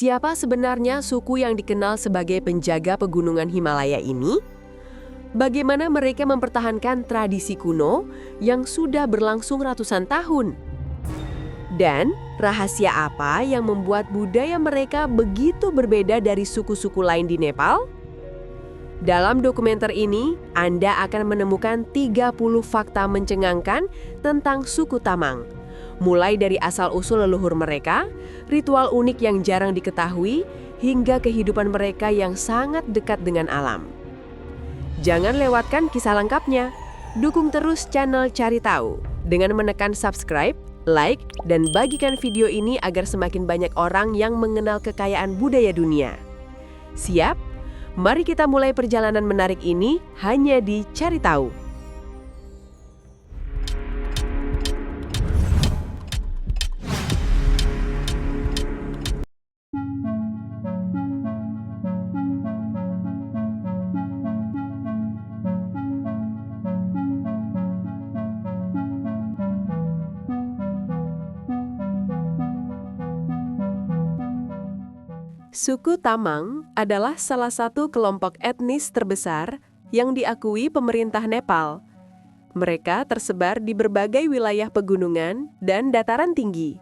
Siapa sebenarnya suku yang dikenal sebagai penjaga pegunungan Himalaya ini? Bagaimana mereka mempertahankan tradisi kuno yang sudah berlangsung ratusan tahun? Dan rahasia apa yang membuat budaya mereka begitu berbeda dari suku-suku lain di Nepal? Dalam dokumenter ini, Anda akan menemukan 30 fakta mencengangkan tentang suku Tamang. Mulai dari asal-usul leluhur mereka, ritual unik yang jarang diketahui, hingga kehidupan mereka yang sangat dekat dengan alam. Jangan lewatkan kisah lengkapnya. Dukung terus channel Cari Tahu dengan menekan subscribe, like, dan bagikan video ini agar semakin banyak orang yang mengenal kekayaan budaya dunia. Siap? Mari kita mulai perjalanan menarik ini hanya di Cari Tahu. Suku Tamang adalah salah satu kelompok etnis terbesar yang diakui pemerintah Nepal. Mereka tersebar di berbagai wilayah pegunungan dan dataran tinggi.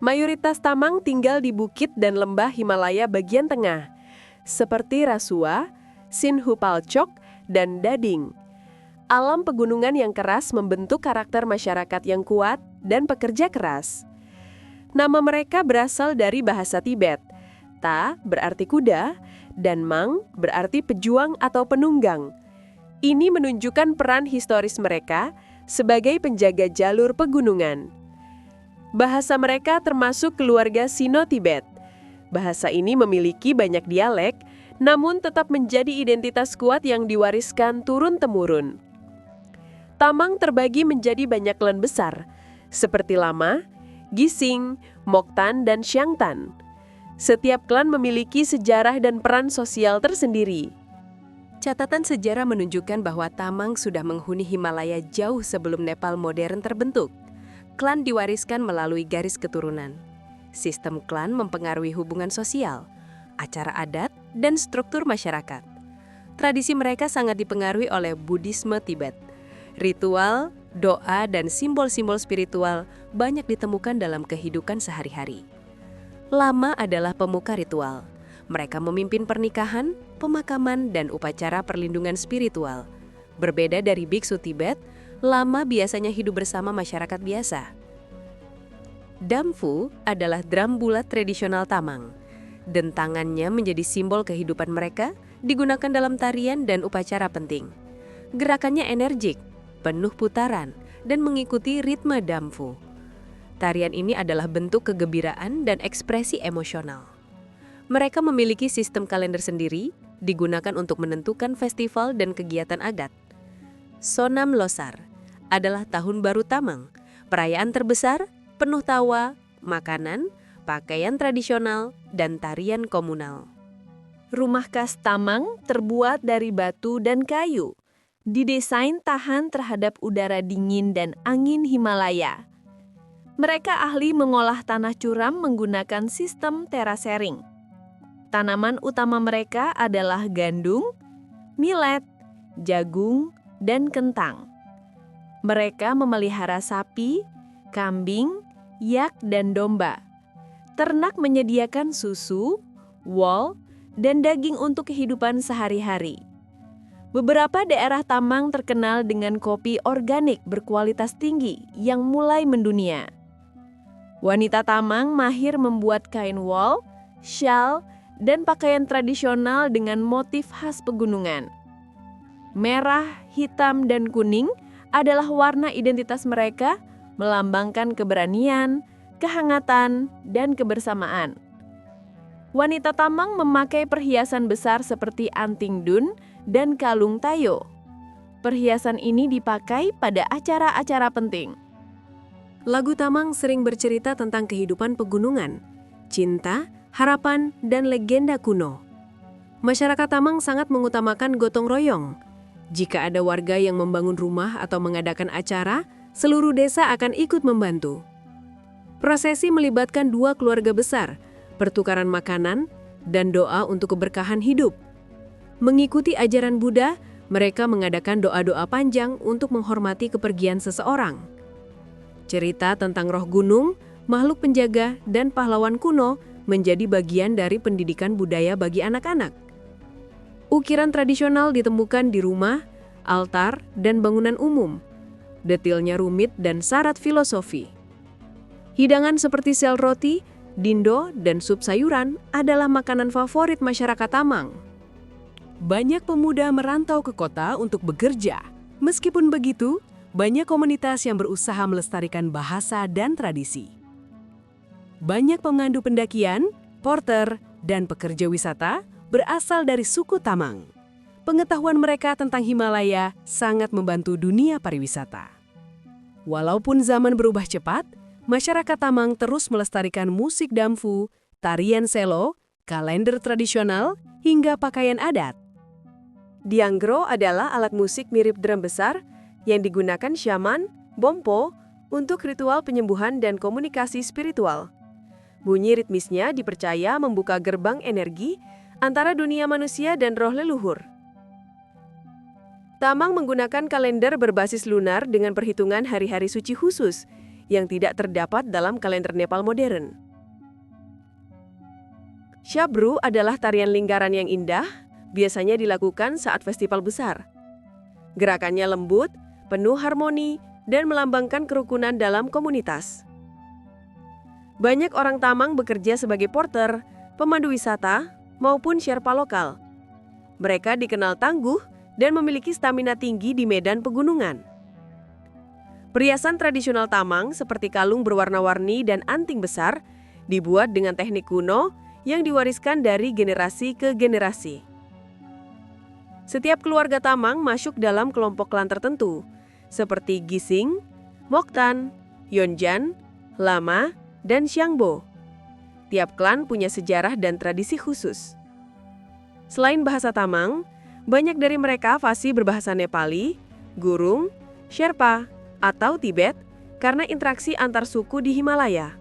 Mayoritas Tamang tinggal di bukit dan lembah Himalaya bagian tengah, seperti Rasua, Sinhupalchok, dan Dading. Alam pegunungan yang keras membentuk karakter masyarakat yang kuat dan pekerja keras. Nama mereka berasal dari bahasa Tibet. Ta berarti kuda, dan Mang berarti pejuang atau penunggang. Ini menunjukkan peran historis mereka sebagai penjaga jalur pegunungan. Bahasa mereka termasuk keluarga Sino-Tibet. Bahasa ini memiliki banyak dialek, namun tetap menjadi identitas kuat yang diwariskan turun-temurun. Tamang terbagi menjadi banyak klan besar, seperti Lama, Gising, Moktan, dan Xiangtan. Setiap klan memiliki sejarah dan peran sosial tersendiri. Catatan sejarah menunjukkan bahwa Tamang sudah menghuni Himalaya jauh sebelum Nepal modern terbentuk. Klan diwariskan melalui garis keturunan. Sistem klan mempengaruhi hubungan sosial, acara adat, dan struktur masyarakat. Tradisi mereka sangat dipengaruhi oleh Buddhisme Tibet. Ritual, doa, dan simbol-simbol spiritual banyak ditemukan dalam kehidupan sehari-hari. Lama adalah pemuka ritual. Mereka memimpin pernikahan, pemakaman, dan upacara perlindungan spiritual. Berbeda dari biksu Tibet, Lama biasanya hidup bersama masyarakat biasa. Damfu adalah drum bulat tradisional Tamang. Dentangannya menjadi simbol kehidupan mereka, digunakan dalam tarian dan upacara penting. Gerakannya energik, penuh putaran, dan mengikuti ritme Damfu. Tarian ini adalah bentuk kegembiraan dan ekspresi emosional. Mereka memiliki sistem kalender sendiri, digunakan untuk menentukan festival dan kegiatan adat. Sonam Losar adalah Tahun Baru Tamang, perayaan terbesar, penuh tawa, makanan, pakaian tradisional, dan tarian komunal. Rumah khas Tamang terbuat dari batu dan kayu, didesain tahan terhadap udara dingin dan angin Himalaya. Mereka ahli mengolah tanah curam menggunakan sistem terasering. Tanaman utama mereka adalah gandum, millet, jagung, dan kentang. Mereka memelihara sapi, kambing, yak, dan domba. Ternak menyediakan susu, wol, dan daging untuk kehidupan sehari-hari. Beberapa daerah Tamang terkenal dengan kopi organik berkualitas tinggi yang mulai mendunia. Wanita Tamang mahir membuat kain wol, syal, dan pakaian tradisional dengan motif khas pegunungan. Merah, hitam, dan kuning adalah warna identitas mereka, melambangkan keberanian, kehangatan, dan kebersamaan. Wanita Tamang memakai perhiasan besar seperti anting dun dan kalung tayo. Perhiasan ini dipakai pada acara-acara penting. Lagu Tamang sering bercerita tentang kehidupan pegunungan, cinta, harapan, dan legenda kuno. Masyarakat Tamang sangat mengutamakan gotong royong. Jika ada warga yang membangun rumah atau mengadakan acara, seluruh desa akan ikut membantu. Prosesi melibatkan dua keluarga besar, pertukaran makanan, dan doa untuk keberkahan hidup. Mengikuti ajaran Buddha, mereka mengadakan doa-doa panjang untuk menghormati kepergian seseorang. Cerita tentang roh gunung, makhluk penjaga, dan pahlawan kuno menjadi bagian dari pendidikan budaya bagi anak-anak. Ukiran tradisional ditemukan di rumah, altar, dan bangunan umum. Detailnya rumit dan syarat filosofi. Hidangan seperti sel roti, dindo, dan sup sayuran adalah makanan favorit masyarakat Tamang. Banyak pemuda merantau ke kota untuk bekerja. Meskipun begitu, banyak komunitas yang berusaha melestarikan bahasa dan tradisi. Banyak pemandu pendakian, porter, dan pekerja wisata berasal dari suku Tamang. Pengetahuan mereka tentang Himalaya sangat membantu dunia pariwisata. Walaupun zaman berubah cepat, masyarakat Tamang terus melestarikan musik damfu, tarian selo, kalender tradisional, hingga pakaian adat. Dianggro adalah alat musik mirip drum besar yang digunakan syaman, bompo, untuk ritual penyembuhan dan komunikasi spiritual. Bunyi ritmisnya dipercaya membuka gerbang energi antara dunia manusia dan roh leluhur. Tamang menggunakan kalender berbasis lunar dengan perhitungan hari-hari suci khusus yang tidak terdapat dalam kalender Nepal modern. Shabru adalah tarian lingkaran yang indah, biasanya dilakukan saat festival besar. Gerakannya lembut, penuh harmoni, dan melambangkan kerukunan dalam komunitas. Banyak orang Tamang bekerja sebagai porter, pemandu wisata, maupun Sherpa lokal. Mereka dikenal tangguh dan memiliki stamina tinggi di medan pegunungan. Perhiasan tradisional Tamang seperti kalung berwarna-warni dan anting besar dibuat dengan teknik kuno yang diwariskan dari generasi ke generasi. Setiap keluarga Tamang masuk dalam kelompok klan tertentu, seperti Gising, Moktan, Yonjan, Lama, dan Xiangbo. Tiap klan punya sejarah dan tradisi khusus. Selain bahasa Tamang, banyak dari mereka fasih berbahasa Nepali, Gurung, Sherpa, atau Tibet karena interaksi antar suku di Himalaya.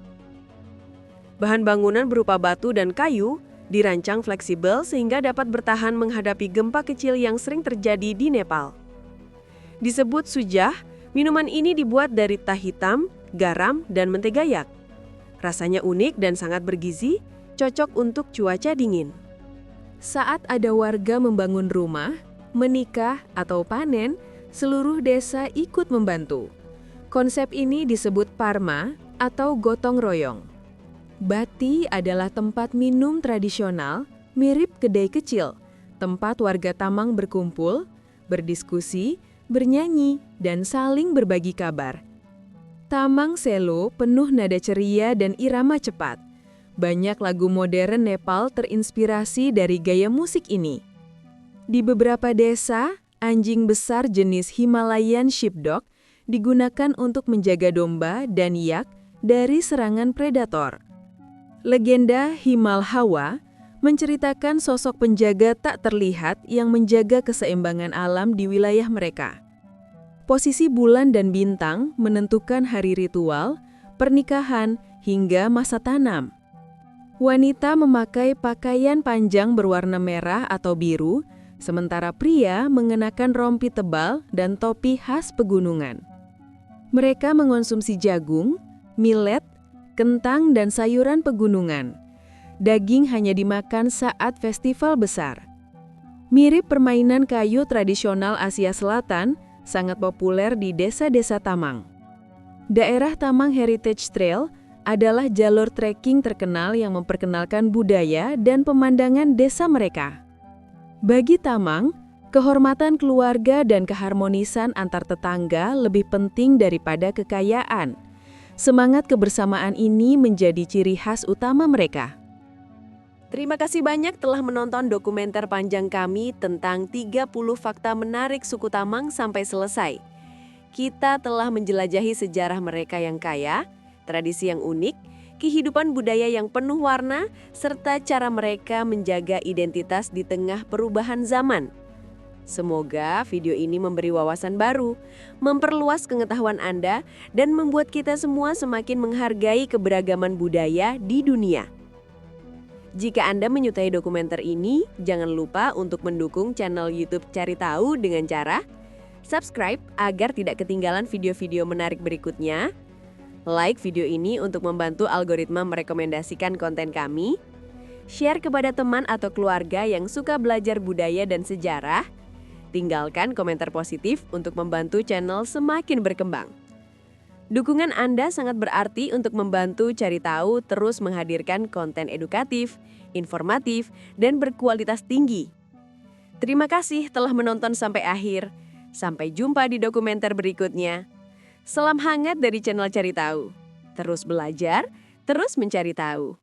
Bahan bangunan berupa batu dan kayu dirancang fleksibel sehingga dapat bertahan menghadapi gempa kecil yang sering terjadi di Nepal. Disebut sujah, minuman ini dibuat dari teh hitam, garam, dan mentega yak. Rasanya unik dan sangat bergizi, cocok untuk cuaca dingin. Saat ada warga membangun rumah, menikah, atau panen, seluruh desa ikut membantu. Konsep ini disebut parma atau gotong royong. Bati adalah tempat minum tradisional mirip kedai kecil, tempat warga Tamang berkumpul, berdiskusi, bernyanyi, dan saling berbagi kabar. Tamang Selo penuh nada ceria dan irama cepat. Banyak lagu modern Nepal terinspirasi dari gaya musik ini. Di beberapa desa, anjing besar jenis Himalayan Sheepdog digunakan untuk menjaga domba dan yak dari serangan predator. Legenda Himal Hawa menceritakan sosok penjaga tak terlihat yang menjaga keseimbangan alam di wilayah mereka. Posisi bulan dan bintang menentukan hari ritual, pernikahan, hingga masa tanam. Wanita memakai pakaian panjang berwarna merah atau biru, sementara pria mengenakan rompi tebal dan topi khas pegunungan. Mereka mengonsumsi jagung, millet, kentang, dan sayuran pegunungan. Daging hanya dimakan saat festival besar. Mirip permainan kayu tradisional Asia Selatan, sangat populer di desa-desa Tamang. Daerah Tamang Heritage Trail adalah jalur trekking terkenal yang memperkenalkan budaya dan pemandangan desa mereka. Bagi Tamang, kehormatan keluarga dan keharmonisan antar tetangga lebih penting daripada kekayaan. Semangat kebersamaan ini menjadi ciri khas utama mereka. Terima kasih banyak telah menonton dokumenter panjang kami tentang 30 fakta menarik suku Tamang sampai selesai. Kita telah menjelajahi sejarah mereka yang kaya, tradisi yang unik, kehidupan budaya yang penuh warna, serta cara mereka menjaga identitas di tengah perubahan zaman. Semoga video ini memberi wawasan baru, memperluas pengetahuan Anda, dan membuat kita semua semakin menghargai keberagaman budaya di dunia. Jika Anda menyukai dokumenter ini, jangan lupa untuk mendukung channel YouTube Cari Tahu dengan cara subscribe agar tidak ketinggalan video-video menarik berikutnya, like video ini untuk membantu algoritma merekomendasikan konten kami, share kepada teman atau keluarga yang suka belajar budaya dan sejarah, tinggalkan komentar positif untuk membantu channel semakin berkembang. Dukungan Anda sangat berarti untuk membantu Cari Tahu terus menghadirkan konten edukatif, informatif, dan berkualitas tinggi. Terima kasih telah menonton sampai akhir. Sampai jumpa di dokumenter berikutnya. Salam hangat dari channel Cari Tahu. Terus belajar, terus mencari tahu.